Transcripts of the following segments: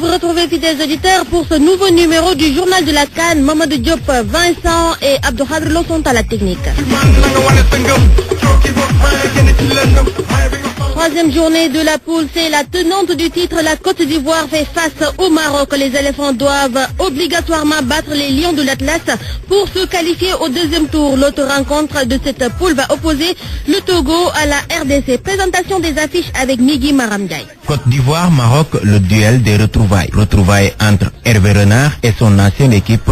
vous retrouver, fidèles auditeurs, pour ce nouveau numéro du journal de la CAN. Mamadou Diop, Vincent et Abdelkader Lo sont à la technique. Troisième journée de la poule, c'est la tenante du titre. La Côte d'Ivoire fait face au Maroc. Les éléphants doivent obligatoirement battre les lions de l'Atlas pour se qualifier au deuxième tour. L'autre rencontre de cette poule va opposer le Togo à la RDC. Présentation des affiches avec Migui Maramdiaye. Côte d'Ivoire, Maroc, le duel des retrouvailles. Retrouvailles entre Hervé Renard et son ancienne équipe.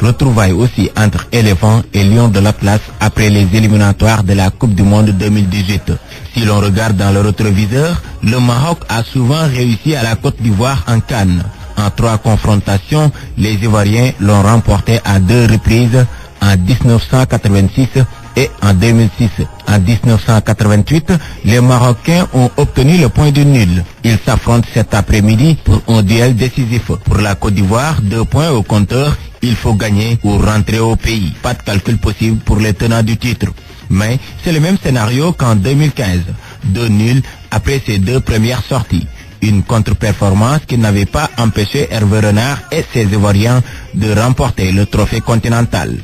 Retrouvailles aussi entre éléphants et lions de l'Atlas après les éliminatoires de la Coupe du Monde 2018. Si l'on regarde dans le rétroviseur, le Maroc a souvent réussi à la Côte d'Ivoire en Cannes. En 3 confrontations, les Ivoiriens l'ont remporté à 2 reprises, en 1986 et en 2006. En 1988, les Marocains ont obtenu le point de nul. Ils s'affrontent cet après-midi pour un duel décisif. Pour la Côte d'Ivoire, 2 points au compteur. Il faut gagner pour rentrer au pays. Pas de calcul possible pour les tenants du titre. Mais c'est le même scénario qu'en 2015. 2 nuls après ces 2 premières sorties. Une contre-performance qui n'avait pas empêché Hervé Renard et ses Ivoiriens de remporter le trophée continental.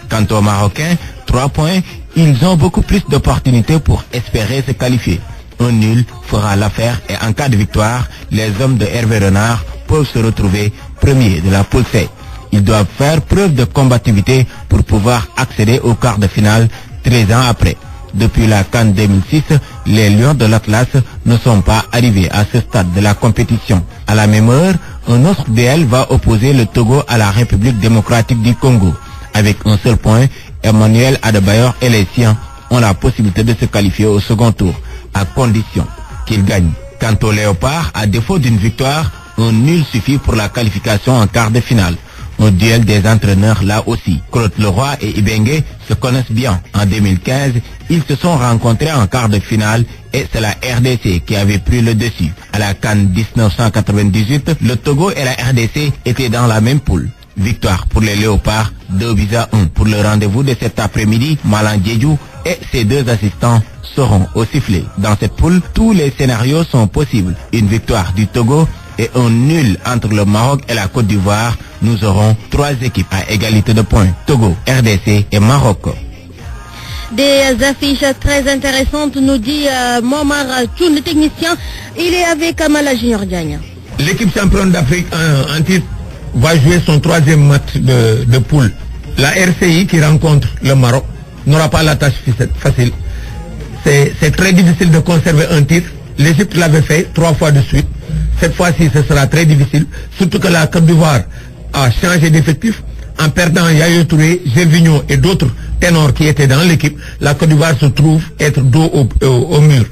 Quant aux Marocains, 3 points, ils ont beaucoup plus d'opportunités pour espérer se qualifier. Un nul fera l'affaire et en cas de victoire, les hommes de Hervé Renard peuvent se retrouver premiers de la poule C. Ils doivent faire preuve de combativité pour pouvoir accéder au quart de finale 13 ans après. Depuis la CAN 2006, les Lions de l'Atlas ne sont pas arrivés à ce stade de la compétition. À la même heure, un autre duel va opposer le Togo à la République démocratique du Congo. Avec un seul point, Emmanuel Adebayor et les siens ont la possibilité de se qualifier au second tour, à condition qu'ils gagnent. Quant aux Léopards, à défaut d'une victoire, un nul suffit pour la qualification en quart de finale. Un duel des entraîneurs là aussi. Claude Leroy et Ibengue se connaissent bien. En 2015, ils se sont rencontrés en quart de finale et c'est la RDC qui avait pris le dessus. À la CAN 1998, le Togo et la RDC étaient dans la même poule. Victoire pour les Léopards, 2-1. Pour le rendez-vous de cet après-midi, Malang Diédhiou et ses 2 assistants seront au sifflet. Dans cette poule, tous les scénarios sont possibles. Une victoire du Togo et un nul entre le Maroc et la Côte d'Ivoire. Nous aurons 3 équipes à égalité de points. Togo, RDC et Maroc. Des affiches très intéressantes, nous dit Momar Tchoun, le technicien. Il est avec Amala Junior Diagne. L'équipe championne d'Afrique en titre va jouer son 3e match de poule. La RCI qui rencontre le Maroc n'aura pas la tâche facile. C'est très difficile de conserver un titre. L'Égypte l'avait fait 3 fois de suite. Cette fois-ci, ce sera très difficile, surtout que la Côte d'Ivoire a changé d'effectif en perdant Yaya Touré, Gervinho et d'autres ténors qui étaient dans l'équipe. La Côte d'Ivoire se trouve être dos au mur.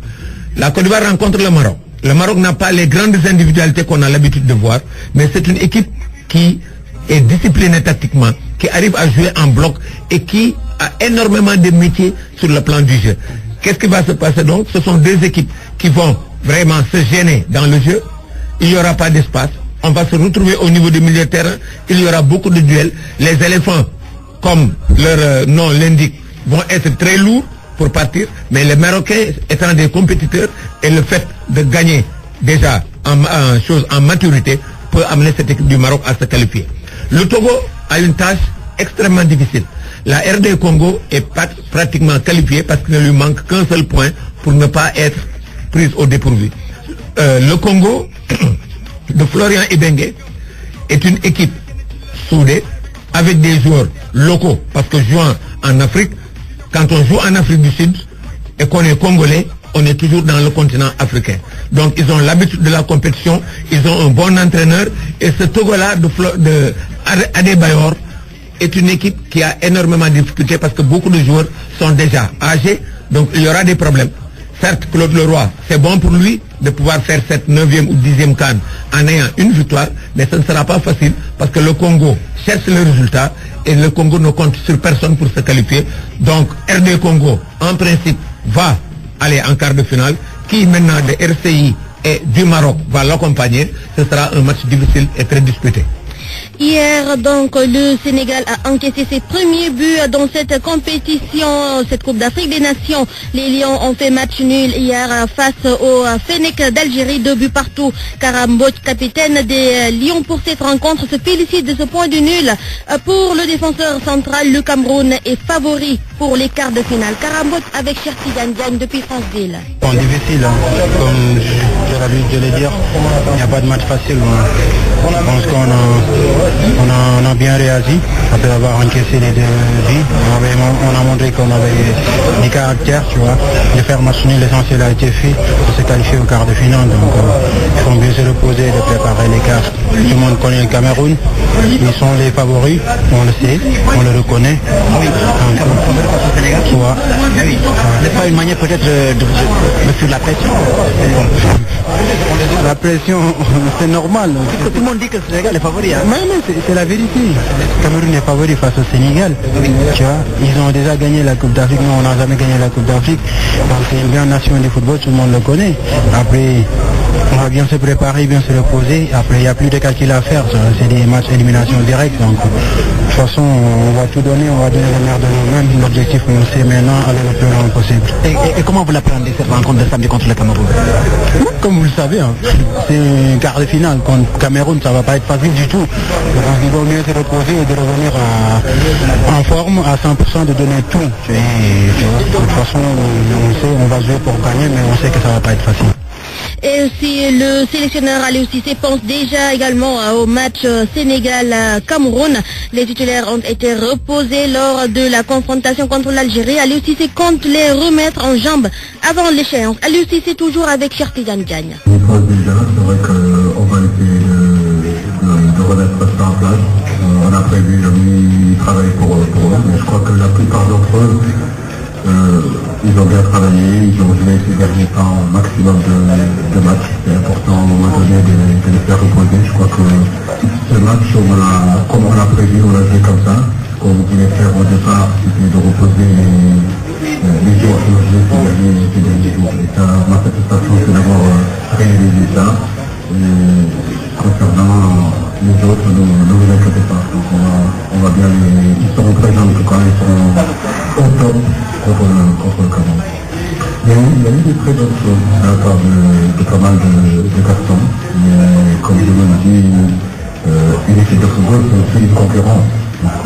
La Côte d'Ivoire rencontre le Maroc. Le Maroc n'a pas les grandes individualités qu'on a l'habitude de voir, mais c'est une équipe qui est disciplinée tactiquement, qui arrive à jouer en bloc et qui a énormément de métiers sur le plan du jeu. Qu'est-ce qui va se passer donc? Ce sont 2 équipes qui vont vraiment se gêner dans le jeu. Il n'y aura pas d'espace. On va se retrouver au niveau du milieu de terrain. Il y aura beaucoup de duels. Les éléphants, comme leur nom l'indique, vont être très lourds pour partir. Mais les Marocains étant des compétiteurs et le fait de gagner déjà en maturité peut amener cette équipe du Maroc à se qualifier. Le Togo a une tâche extrêmement difficile. La RD Congo est pratiquement qualifiée parce qu'il ne lui manque qu'un seul point pour ne pas être prise au dépourvu. Le Congo de Florian Ibengue est une équipe soudée avec des joueurs locaux, parce que jouant en Afrique, quand on joue en Afrique du Sud et qu'on est congolais, on est toujours dans le continent africain. Donc ils ont l'habitude de la compétition, ils ont un bon entraîneur et ce Togo-là de Adebayor est une équipe qui a énormément de difficultés parce que beaucoup de joueurs sont déjà âgés, donc il y aura des problèmes. Certes, Claude Leroy, c'est bon pour lui de pouvoir faire cette 9e ou 10e CAN en ayant une victoire, mais ce ne sera pas facile parce que le Congo cherche le résultat et le Congo ne compte sur personne pour se qualifier. Donc RD Congo, en principe, va aller en quart de finale. Qui maintenant de RCI et du Maroc va l'accompagner, ce sera un match difficile et très disputé. Hier, donc, le Sénégal a encaissé ses premiers buts dans cette compétition, cette Coupe d'Afrique des Nations. Les Lions ont fait match nul hier face au Fennec d'Algérie, 2 buts partout. Karambot, capitaine des Lions pour cette rencontre, se félicite de ce point de nul. Pour le défenseur central, le Cameroun est favori pour les quarts de finale. Karambot avec Cherki Diagne depuis Franceville. Bon, difficile, hein. Comme j'ai l'habitude de le dire, il n'y a pas de match facile. Hein. Je pense qu'on a bien réagi après avoir encaissé les 2 buts. On a montré qu'on avait du caractère, tu vois. De faire match nul, l'essentiel a été fait pour se qualifier au quart de finale. Donc il faut mieux se reposer, de préparer les quarts. Tout le monde connaît le Cameroun. Ils sont les favoris, on le sait, on le reconnaît. Tu vois. C'est pas une manière peut-être de fuir la pression. La pression, c'est normal. Tout le monde dit que le Sénégal est favori. Hein. Mais c'est la vérité. Le Cameroun est favori face au Sénégal. Tu vois, ils ont déjà gagné la Coupe d'Afrique. Nous, on n'a jamais gagné la Coupe d'Afrique. Donc c'est une grande nation du football, tout le monde le connaît. Après, on va bien se préparer, bien se reposer. Après, il n'y a plus de calcul à faire. C'est des matchs élimination directe. Donc, de toute façon, on va tout donner, on va donner le meilleur de nous-mêmes. L'objectif, on le sait maintenant, aller le plus loin possible. Et comment vous l'appréhendez cette rencontre de samedi contre le Cameroun? Comme vous le savez, hein, c'est un quart de finale contre Cameroun, ça va pas être facile du tout. Donc il vaut mieux se reposer et de revenir en forme à 100%, de donner tout. Et, de toute façon, on sait, on va jouer pour gagner, mais on sait que ça va pas être facile. Et aussi le sélectionneur Aliou Cissé pense déjà également au match Sénégal-Cameroun. Les titulaires ont été reposés lors de la confrontation contre l'Algérie. Aliou Cissé compte les remettre en jambes avant l'échéance. Aliou Cissé toujours avec Cherki Diagne. Une phase déjà, c'est vrai qu'on va essayer de remettre ça en place. On a prévu un travail pour eux, mais je crois que la plupart d'entre eux, ils ont bien travaillé, ils ont joué ces derniers temps au maximum de matchs. C'est important à un moment donné de les faire reposer. Je crois que ce match, comme on l'a prévu, on l'a joué comme ça. Ce qu'on voulait faire au départ, c'était de reposer les joueurs qui ont joué ces derniers jours. Et ça, ma satisfaction, c'est d'avoir réalisé ça. Et concernant les autres, ne vous inquiétez pas. Donc on va bien ils seront présents en tout cas, ils seront au top contre le Cameroun. Il y a eu des très bonnes choses de la part de pas mal de garçons. Mais comme je vous le dis, une équipe de football, c'est aussi une concurrence. Donc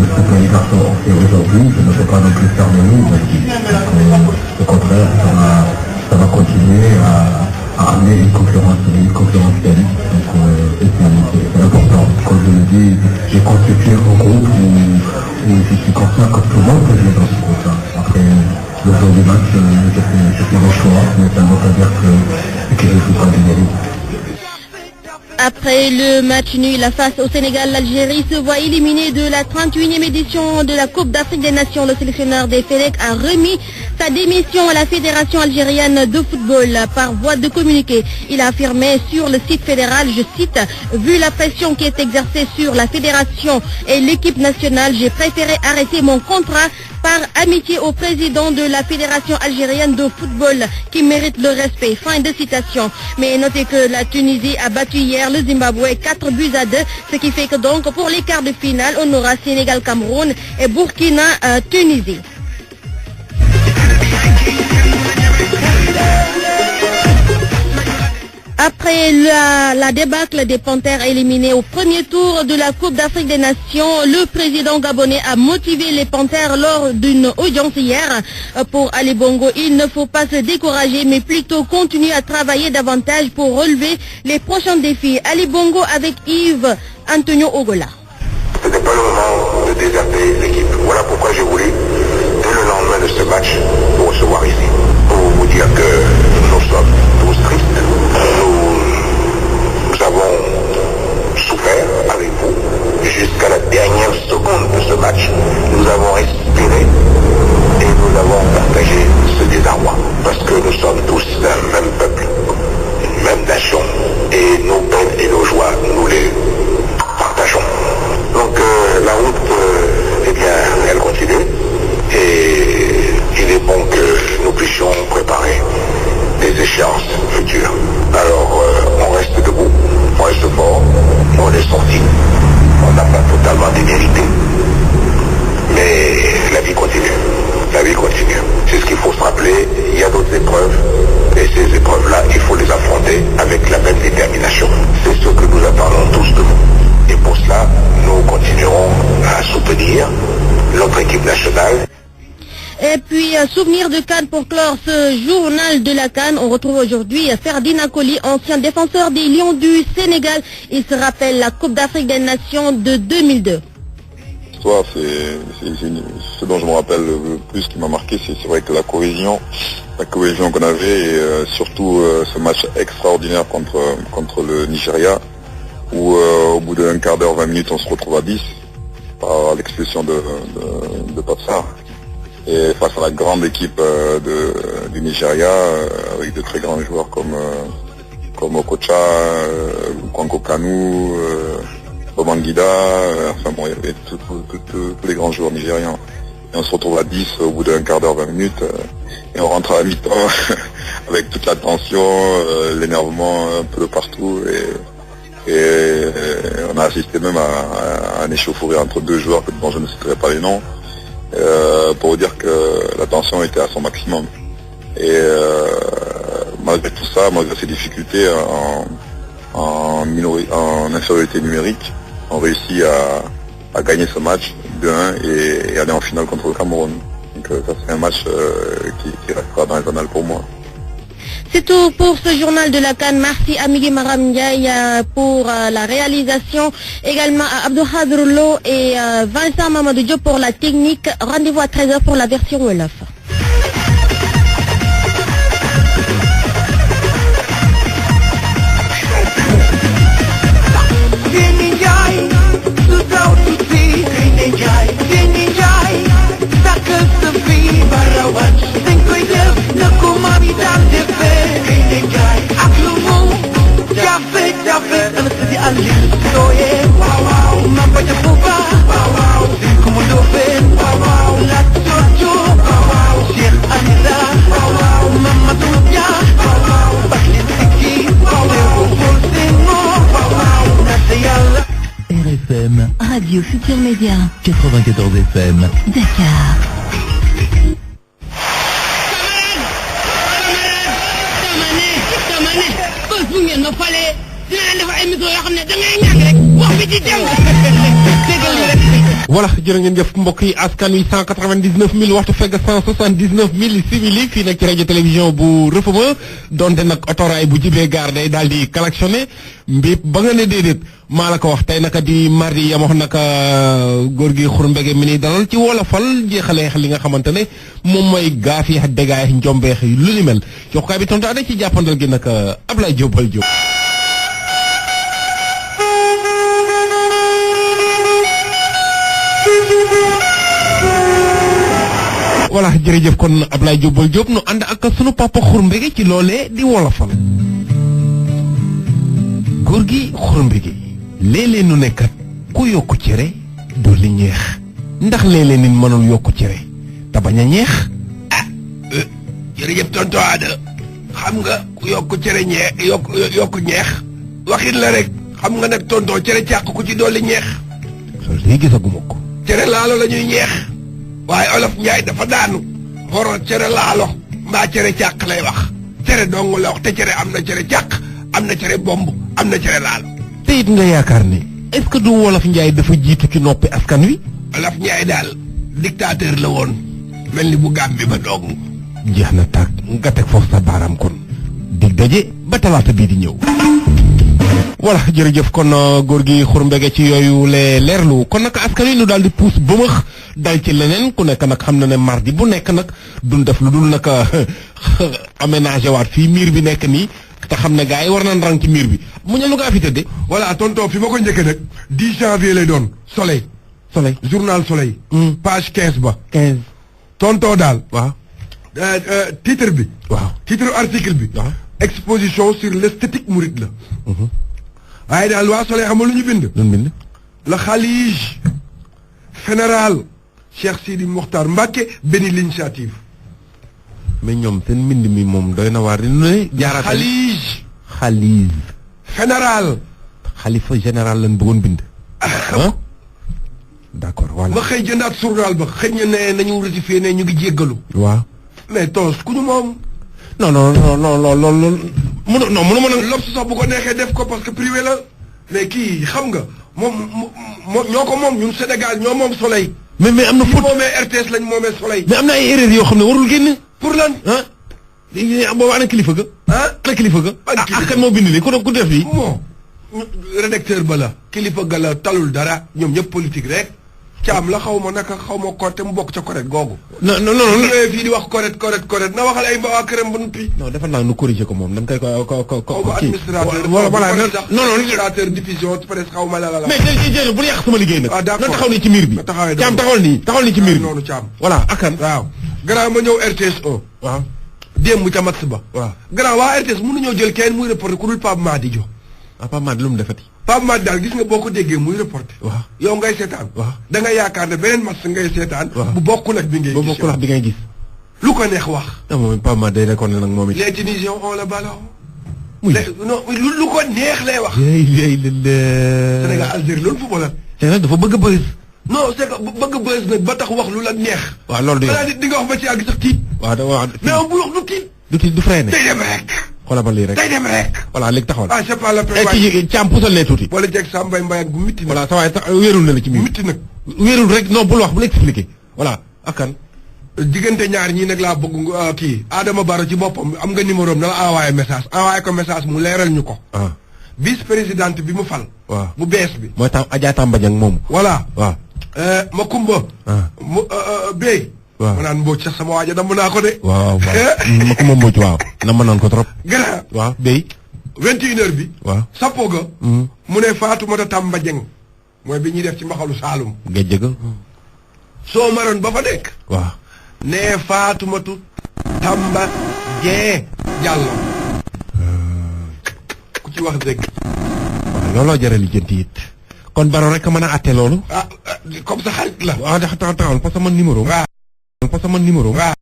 ce que les garçons ont fait aujourd'hui, je ne peux pas non plus faire de nous. Donc au contraire, ça va continuer à amener une concurrence saine. Donc c'est important. Comme je le dis, j'ai constitué un groupe où je suis conscient que tout le monde peut jouer dans ce groupe-là. Après le jour du match, je fais mon choix, mais ça ne veut pas dire que je ne suis pas du mérite. Après le match nul face au Sénégal, l'Algérie se voit éliminée de la 31e édition de la Coupe d'Afrique des Nations. Le sélectionneur des Fennec a remis sa démission à la Fédération algérienne de football par voie de communiqué. Il a affirmé sur le site fédéral, je cite, « Vu la pression qui est exercée sur la Fédération et l'équipe nationale, j'ai préféré arrêter mon contrat par amitié au président de la Fédération algérienne de football qui mérite le respect. » Fin de citation. Mais notez que la Tunisie a battu hier le Zimbabwe 4 buts à 2, ce qui fait que donc pour les quarts de finale, on aura Sénégal-Cameroun et Burkina-Tunisie. Après la débâcle des Panthères éliminés au premier tour de la Coupe d'Afrique des Nations, le président gabonais a motivé les Panthères lors d'une audience hier. Pour Ali Bongo, il ne faut pas se décourager, mais plutôt continuer à travailler davantage pour relever les prochains défis. Ali Bongo avec Yves Antonio Ogola. Ce n'est pas le moment de déserter l'équipe. Voilà pourquoi j'ai voulu, dès le lendemain de ce match, vous recevoir ici. Pour vous dire que nous sommes tous tristes. Nous avons souffert avec vous jusqu'à la dernière seconde de ce match. Nous avons respiré et nous avons partagé ce désarroi. Parce que nous sommes tous d'un même peuple, une même nation. Et nos peines et nos joies, nous les partageons. Donc la route, eh bien, elle continue. Et il est bon que nous puissions préparer des échéances futures. Alors on reste debout, on reste fort, On est sorti. On n'a pas totalement démérité. Mais la vie continue. La vie continue. C'est ce qu'il faut se rappeler. Il y a d'autres épreuves. Et ces épreuves-là, il faut les affronter avec la même détermination. C'est ce que nous attendons tous de vous. Et pour cela, nous continuerons à soutenir notre équipe nationale. Et puis, souvenir de CAN pour clore ce journal de la CAN. On retrouve aujourd'hui Ferdinand Coly, ancien défenseur des Lions du Sénégal. Il se rappelle la Coupe d'Afrique des Nations de 2002. C'est ce dont je me rappelle le plus qui m'a marqué, c'est vrai que la cohésion qu'on avait et surtout ce match extraordinaire contre le Nigeria où au bout d'un quart d'heure, 20 minutes, on se retrouve à 10 par l'expulsion de Pape Sarr. Et face à la grande équipe du Nigeria, avec de très grands joueurs comme Okocha, Kwanko Kanu, Bobangida, enfin bon, il y avait tous les grands joueurs nigérians. Et on se retrouve à 10 au bout d'un quart d'heure, 20 minutes, et on rentre à la mi-temps avec toute la tension, l'énervement un peu de partout, et on a assisté même à un échauffourée entre deux joueurs dont je ne citerai pas les noms, pour vous dire que la tension était à son maximum. Et malgré tout ça, malgré ces difficultés en infériorité numérique, on réussit à gagner ce match 2-1 et aller en finale contre le Cameroun. Donc ça c'est un match qui restera dans les annales pour moi. C'est tout pour ce journal de la CAN. Merci à Migui Maram Ndiaye pour la réalisation. Également à Abdou Khadr Lo et Vincent Mamadou Diop pour la technique. Rendez-vous à 13h pour la version Wolof. RFM Radio Futur Média 94 FM Dakar. voilà jërë ngeen jëf mbokk yi askan wi 199 000 waxtu fekk 179 000 simili fii nag ci rajo télévision bu Rëfëma donte nag otoraay bu jibee gaar day daal di klaxonné mbépp ba nga ne déedéet maa la ko wax tey naka di mardi yam wax naka góor gi xurmbege mi ni dalal ci wolofal jeexalee li nga xamante ne moom mooy gaaf yi dégaay njombeex yi lu ni mel joxukaay bi tontu ci jàppandal gi nag Ablaye Diopal Diop. voilà jërëjëf kon Ablaye Diopal Diop nu ànd ak sunu papa xurmbege ci loolee di wolofal góor gi xurmbege léeg-léeg nu nekkat ku yokku cere dolli ñeex ndax léeg-léeg nit mënul yokku cere te bañ a ñeex. jërëjëf tonton Ada xam nga ku yokku cere yokku ñeex waxin la rek xam nga nag tonton cere càq ku ci dolli ñeex. loolu léegi gisaguma ko. cere laalo la ñuy ñeex waaye olof Njaay dafa daanu xoro cere laalo mbaa cere càq lay wax cere dong la wax te cere am na cere càq am na cere bomb am na cere laalo. te it nga yaakaar ni est-ce que du wolof Njaay dafa jiitu ci noppi askan wi. wolof Njaay daal dictateur la woon mel ni bu Gàmbi ba dong. jeex na tàkk nga teg foofu sa baaraam kon dig daje ba talaata bii di ñëw. voilà jërëjëf kon góor gi xurmbege ci yooyu le leerlu kon nag askan wi nu daal di puus bëmëx dal ci leneen ku nekk nag xam na ne mardi bu nekk nag duñ def lu dul nag aménagé waat fii miir bi nekk nii te xam ne gars yi war nañ rang ci miir bi mu ñëw lu ngaa fi tëddee. voilà tonton fi ma ko njëkkee nag 10 janvier lay doon soleil journal soleil. page 15 ba. 15 tonton daal. waaw. titre bi. waaw titre article bi. waaw. exposition sur l'esthétique mouride la. waaye daal waa soleil xam nga lu ñu bind. lu ñu bind. le xalij général Cheikh Sidi Mokhtar Mbacké béni l'initiative. mais ñoom seen mbind mi moom doy na waar di ne. jaaraat xalij. xalij. général. xalifa général lañ bëggoon bind. d'accord voilà. ma xëy jëndaat journal ba xëy na ne nañu rectifié ne ñu ngi jéggalu. waaw. mais toos ku ñu moom. non loolu mënu ma nag. L'Obs sax bu ko neexee def ko parce que privé la. mais kii xam nga moom ñoo ko moom ñun Sénégal ñoo moom Soleil. mais am na faute moomee RTS lañ moomee Soleil. mais am na ay erreurs yoo xam ne warul génn. pour lan boobu ana kilifa ga. ana kilifa ga. ak kan moo bind nii ku def lii. bon rédacteur ba la. kilifa ga la talul dara ñoom ñëpp politique rek. caam la xaw ma naka xaw ma correct mu bokk ca correct googu. non fii di wax correct na waxal ay mbaa këram ba noppi. non dafa naa nu corriger ko moom dañ koy ko administrateur non administrateur diffusion presque xaw ma la. mais jërëjëf bu yàq sama liggéey nag. ah d'accord na taxaw nii ci miir bi. caam taxawal nii ci miir bi. noonu caam voilà akan. waaw grand ma ñëw RTS 1. waaw. démb ca match ba. waaw grand waa RTS mënuñoo jël kenn muy reporter ku dul Pape Madi Jo. ah Pape Madi lu mu defati. Pape Madi daal gis nga boo ko déggee muy reporter. waaw yow ngay seetaan. waaw da nga yaakaar ne beneen match ngay seetaan. waaw bu bokkul ak bi ngay gis. bu bokkul ak bi ngay gis. lu ko neex wax. ah moom Pape Madi day nekkoon nag moom it. les Tunisiens ont le ballon. muy non lu ko neex lay wax. Sénégal Algérie loolu football la. Sénégal dafa bëgg a bës. non c'est que bëgg a bës nag ba tax wax lu la neex. waaw loolu de. balaa di nga wax ba ci àgg sax tiit. waaw mais on bu wax du tiit. du freiné. day dem rek. xoolal ma lii rek. day dem rek. voilà léegi taxawal. ah c'est pas la peine. ci caam pusal nee tuuti. wala jeg sa mbay bu mitti nag. voilà sa waay tax wéerul na la ci miir. mitti nag. wéerul rek non bul wax bul expliqué. voilà akan. diggante ñaar ñii nag laa bëgg kii Adama Barrow ci boppam am nga numéro am na la envoyé ko message mu leeral ñu ko. vice présidente bi mu fal. waaw bu bees bi. mooy tax Adja Tamba Dieng moom. voilà. waaw. Makumba. mu Bey. waaw ma naan Mbodj sax sama waaja damm naa ko de. waaw Makumba Mbodj waaw. na ma naan ko trop. grand. waaw Bey. 21h bi. waaw Sapoga. mu ne Fatoumata Tamba Dieng. mooy bi ñuy def ci mbaxalu Saalum. géej ga. soo maroon ba fa nekk. waaw. nee Fatoumatu Tamba Dieng Diallo. ku ci wax dëgg. waaw looloo jar a lijjanti it. kon Barrow rek mën a àtte loolu. comme sa xarit la. waaw taxawal parce que man numéro. waaw parce que man numéro. waaw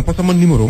parce que man numéro.